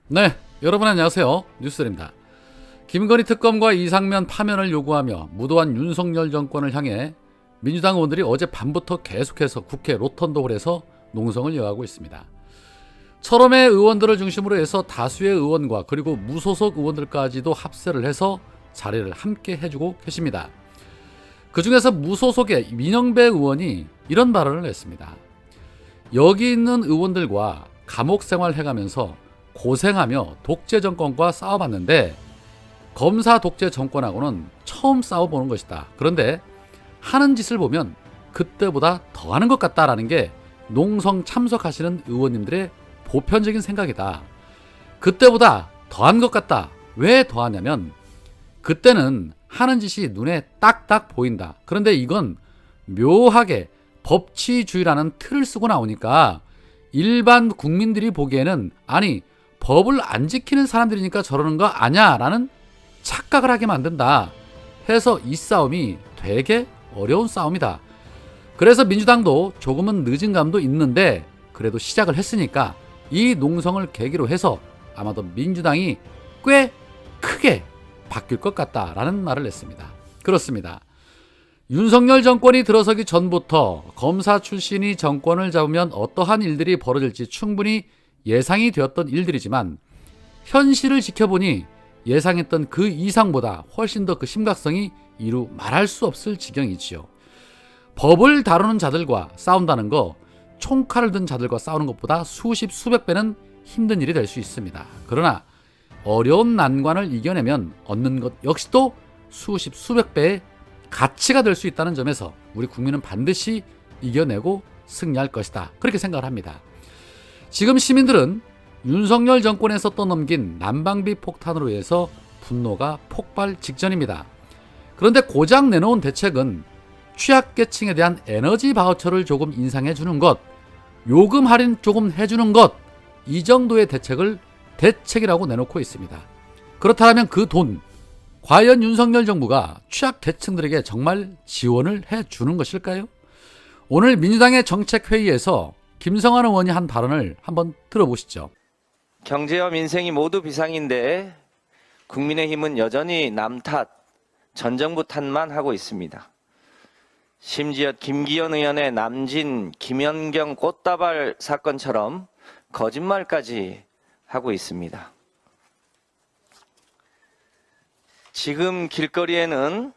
네, 여러분 안녕하세요. 뉴스입니다. 김건희 특검과 이상면 파면을 요구하며 무도한 윤석열 정권을 향해 민주당 의원들이 어제 밤부터 계속해서 국회 로턴도홀에서 농성을 이어가고 있습니다. 철험의 의원들을 중심으로 해서 다수의 의원과 그리고 무소속 의원들까지도 합세를 해서 자리를 함께 해주고 계십니다. 그 중에서 무소속의 민영배 의원이 이런 발언을 했습니다. 여기 있는 의원들과 감옥 생활 해가면서 고생하며 독재 정권과 싸워봤는데 검사 독재 정권하고는 처음 싸워보는 것이다. 그런데 하는 짓을 보면 그때보다 더하는 것 같다라는 게 농성 참석하시는 의원님들의 보편적인 생각이다. 그때보다 더한 것 같다. 왜 더하냐면 그때는 하는 짓이 눈에 딱딱 보인다. 그런데 이건 묘하게 법치주의라는 틀을 쓰고 나오니까 일반 국민들이 보기에는 아니 법을 안 지키는 사람들이니까 저러는 거 아냐 라는 착각을 하게 만든다 해서 이 싸움이 되게 어려운 싸움이다. 그래서 민주당도 조금은 늦은 감도 있는데 그래도 시작을 했으니까 이 농성을 계기로 해서 아마도 민주당이 꽤 크게 바뀔 것 같다라는 말을 했습니다. 그렇습니다. 윤석열 정권이 들어서기 전부터 검사 출신이 정권을 잡으면 어떠한 일들이 벌어질지 충분히 예상이 되었던 일들이지만 현실을 지켜보니 예상했던 그 이상보다 훨씬 더 그 심각성이 이루 말할 수 없을 지경이지요. 법을 다루는 자들과 싸운다는 거 총칼을 든 자들과 싸우는 것보다 수십 수백 배는 힘든 일이 될 수 있습니다. 그러나 어려운 난관을 이겨내면 얻는 것 역시도 수십 수백 배의 가치가 될 수 있다는 점에서 우리 국민은 반드시 이겨내고 승리할 것이다. 그렇게 생각을 합니다. 지금 시민들은 윤석열 정권에서 떠넘긴 난방비 폭탄으로 해서 분노가 폭발 직전입니다. 그런데 고작 내놓은 대책은 취약계층에 대한 에너지 바우처를 조금 인상해 주는 것, 요금 할인 조금 해주는 것, 이 정도의 대책을 대책이라고 내놓고 있습니다. 그렇다면 그 돈, 과연 윤석열 정부가 취약계층들에게 정말 지원을 해주는 것일까요? 오늘 민주당의 정책회의에서 김성환 의원이 한 발언을 한번 들어보시죠. 경제와 민생이 모두 비상인데 국민의힘은 여전히 남 탓, 전 정부 탓만 하고 있습니다. 심지어 김기현 의원의 남진, 김연경 꽃다발 사건처럼 거짓말까지 하고 있습니다. 지금 길거리에는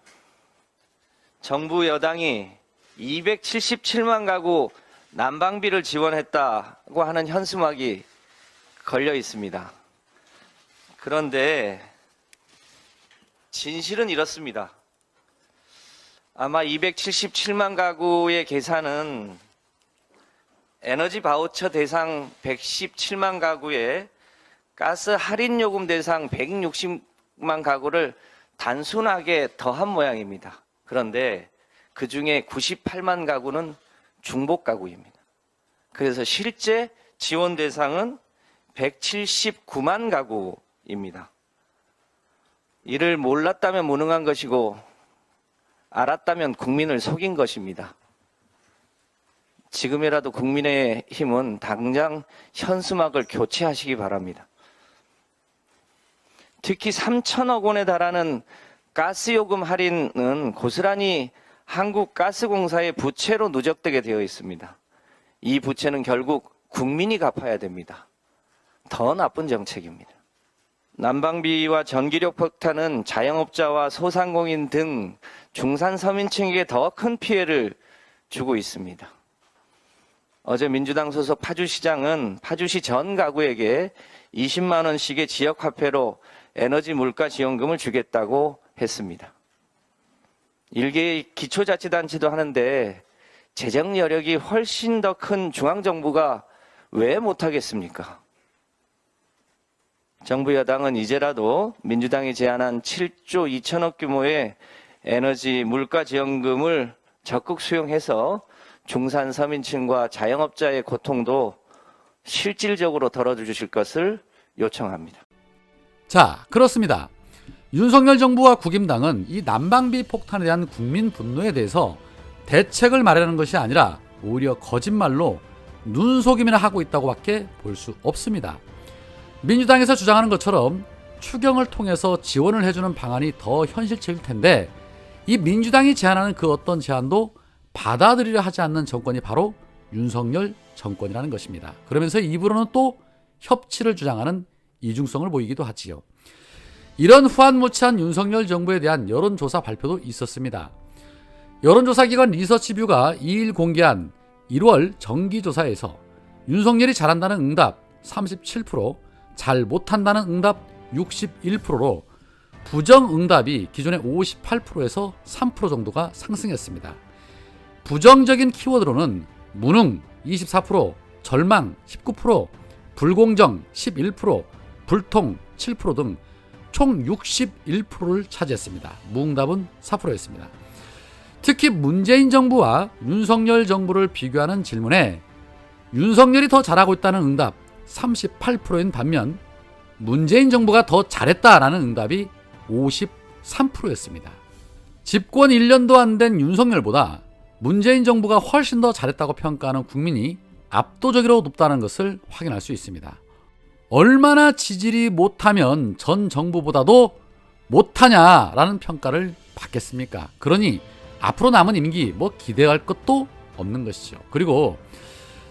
정부 여당이 277만 가구 난방비를 지원했다고 하는 현수막이 걸려 있습니다. 그런데 진실은 이렇습니다. 아마 277만 가구의 계산은 에너지 바우처 대상 117만 가구에 가스 할인 요금 대상 160만 가구를 단순하게 더한 모양입니다. 그런데 그 중에 98만 가구는 중복 가구입니다. 그래서 실제 지원 대상은 179만 가구입니다. 이를 몰랐다면 무능한 것이고 알았다면 국민을 속인 것입니다. 지금이라도 국민의힘은 당장 현수막을 교체하시기 바랍니다. 특히 3천억 원에 달하는 가스요금 할인은 고스란히 한국가스공사의 부채로 누적되게 되어 있습니다. 이 부채는 결국 국민이 갚아야 됩니다. 더 나쁜 정책입니다. 난방비와 전기력 폭탄은 자영업자와 소상공인 등 중산서민층에게 더 큰 피해를 주고 있습니다. 어제 민주당 소속 파주시장은 파주시 전 가구에게 20만 원씩의 지역화폐로 에너지 물가 지원금을 주겠다고 했습니다. 일개의 기초자치단체도 하는데 재정 여력이 훨씬 더 큰 중앙정부가 왜 못하겠습니까? 정부 여당은 이제라도 민주당이 제안한 7조 2천억 규모의 에너지 물가 지원금을 적극 수용해서 중산 서민층과 자영업자의 고통도 실질적으로 덜어주실 것을 요청합니다. 자, 그렇습니다. 윤석열 정부와 국임당은 이 난방비 폭탄에 대한 국민 분노에 대해서 대책을 마련하는 것이 아니라 오히려 거짓말로 눈속임이나 하고 있다고밖에 볼 수 없습니다. 민주당에서 주장하는 것처럼 추경을 통해서 지원을 해주는 방안이 더 현실적일 텐데 이 민주당이 제안하는 그 어떤 제안도 받아들이려 하지 않는 정권이 바로 윤석열 정권이라는 것입니다. 그러면서 입으로는 또 협치를 주장하는 이중성을 보이기도 하지요. 이런 후안무치한 윤석열 정부에 대한 여론조사 발표도 있었습니다. 여론조사기관 리서치뷰가 2일 공개한 1월 정기조사에서 윤석열이 잘한다는 응답 37%, 잘 못한다는 응답 61%로 부정응답이 기존의 58%에서 3% 정도가 상승했습니다. 부정적인 키워드로는 무능 24%, 절망 19%, 불공정 11%, 불통 7% 등 총 61%를 차지했습니다. 무응답은 4%였습니다. 특히 문재인 정부와 윤석열 정부를 비교하는 질문에 윤석열이 더 잘하고 있다는 응답 38%인 반면 문재인 정부가 더 잘했다라는 응답이 53%였습니다. 집권 1년도 안 된 윤석열보다 문재인 정부가 훨씬 더 잘했다고 평가하는 국민이 압도적으로 높다는 것을 확인할 수 있습니다. 얼마나 지질이 못하면 전 정부보다도 못하냐라는 평가를 받겠습니까? 그러니 앞으로 남은 임기 기대할 것도 없는 것이죠. 그리고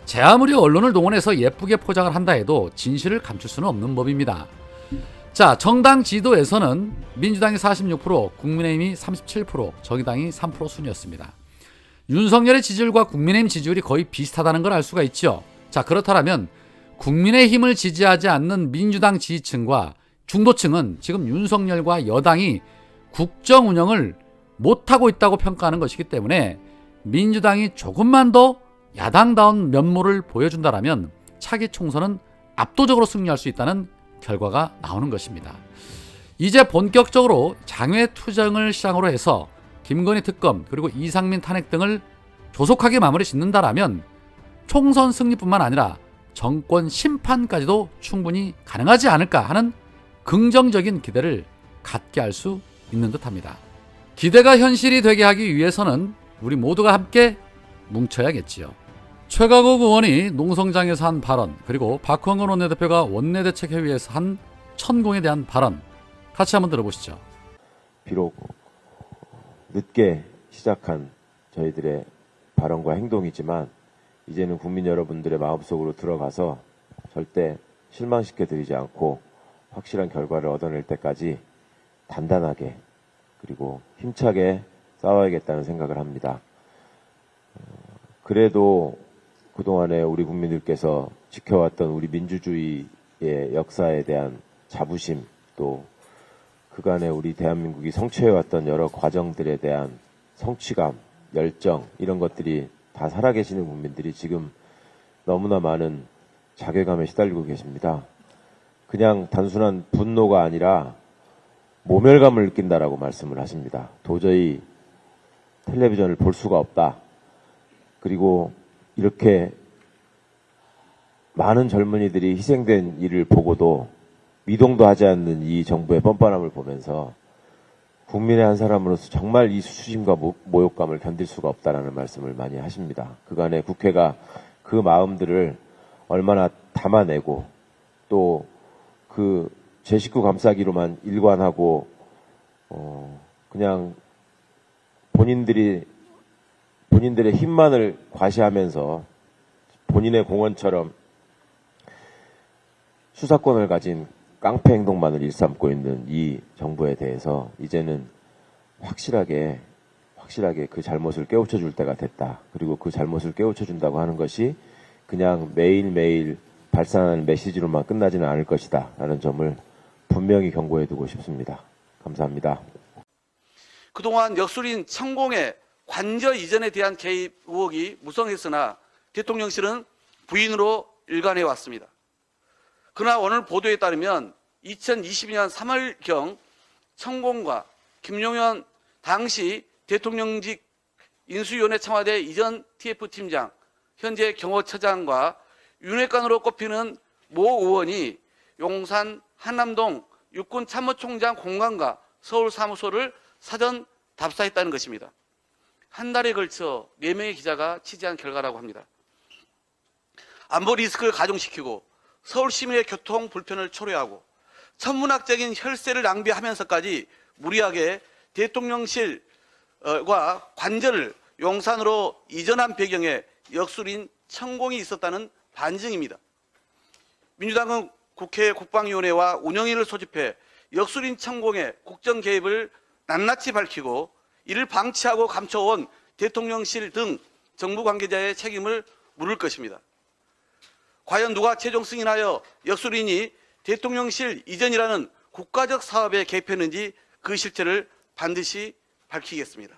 제 아무리 언론을 동원해서 예쁘게 포장을 한다 해도 진실을 감출 수는 없는 법입니다. 자, 정당 지도에서는 민주당이 46%, 국민의힘이 37%, 정의당이 3% 순이었습니다. 윤석열의 지지율과 국민의힘 지지율이 거의 비슷하다는 걸 알 수가 있죠. 자, 그렇다면 국민의힘을 지지하지 않는 민주당 지지층과 중도층은 지금 윤석열과 여당이 국정 운영을 못하고 있다고 평가하는 것이기 때문에 민주당이 조금만 더 야당다운 면모를 보여준다라면 차기 총선은 압도적으로 승리할 수 있다는 결과가 나오는 것입니다. 이제 본격적으로 장외 투쟁을 시작으로 해서 김건희 특검 그리고 이상민 탄핵 등을 조속하게 마무리 짓는다라면 총선 승리뿐만 아니라 정권 심판까지도 충분히 가능하지 않을까 하는 긍정적인 기대를 갖게 할 수 있는 듯합니다. 기대가 현실이 되게 하기 위해서는 우리 모두가 함께 뭉쳐야겠지요. 최강욱 의원이 농성장에서 한 발언, 그리고 박홍근 원내대표가 원내대책회의에서 한 천공에 대한 발언 같이 한번 들어보시죠. 비록 늦게 시작한 저희들의 발언과 행동이지만 이제는 국민 여러분들의 마음속으로 들어가서 절대 실망시켜드리지 않고 확실한 결과를 얻어낼 때까지 단단하게 그리고 힘차게 싸워야겠다는 생각을 합니다. 그래도 그동안에 우리 국민들께서 지켜왔던 우리 민주주의의 역사에 대한 자부심, 또 그간에 우리 대한민국이 성취해왔던 여러 과정들에 대한 성취감, 열정, 이런 것들이 다 살아계시는 국민들이 지금 너무나 많은 자괴감에 시달리고 계십니다. 그냥 단순한 분노가 아니라 모멸감을 느낀다라고 말씀을 하십니다. 도저히 텔레비전을 볼 수가 없다. 그리고 이렇게 많은 젊은이들이 희생된 일을 보고도 미동도 하지 않는 이 정부의 뻔뻔함을 보면서 국민의 한 사람으로서 정말 이 수치심과 모욕감을 견딜 수가 없다라는 말씀을 많이 하십니다. 그간에 국회가 그 마음들을 얼마나 담아내고 또 그 제 식구 감싸기로만 일관하고 그냥 본인들의 힘만을 과시하면서 본인의 공헌처럼 수사권을 가진 깡패 행동만을 일삼고 있는 이 정부에 대해서 이제는 확실하게 그 잘못을 깨우쳐 줄 때가 됐다. 그리고 그 잘못을 깨우쳐 준다고 하는 것이 그냥 매일매일 발산하는 메시지로만 끝나지는 않을 것이다. 라는 점을 분명히 경고해 두고 싶습니다. 감사합니다. 그동안 역술인 천공의 관저 이전에 대한 개입 의혹이 무성했으나 대통령실은 부인으로 일관해 왔습니다. 그러나 오늘 보도에 따르면 2022년 3월경 천공과 김용현 당시 대통령직 인수위원회 청와대 이전 TF팀장, 현재 경호처장과 윤핵관으로 꼽히는 모 의원이 용산 한남동 육군참모총장 공간과 서울 사무소를 사전 답사했다는 것입니다. 한 달에 걸쳐 4명의 기자가 취재한 결과라고 합니다. 안보 리스크를 가중시키고 서울 시민의 교통 불편을 초래하고 천문학적인 혈세를 낭비하면서까지 무리하게 대통령실과 관저를 용산으로 이전한 배경에 역술인 천공이 있었다는 반증입니다. 민주당은 국회 국방위원회와 운영위를 소집해 역술인 천공의 국정 개입을 낱낱이 밝히고 이를 방치하고 감춰온 대통령실 등 정부 관계자의 책임을 물을 것입니다. 과연 누가 최종 승인하여 역술인이 대통령실 이전이라는 국가적 사업에 개입했는지 그 실체를 반드시 밝히겠습니다.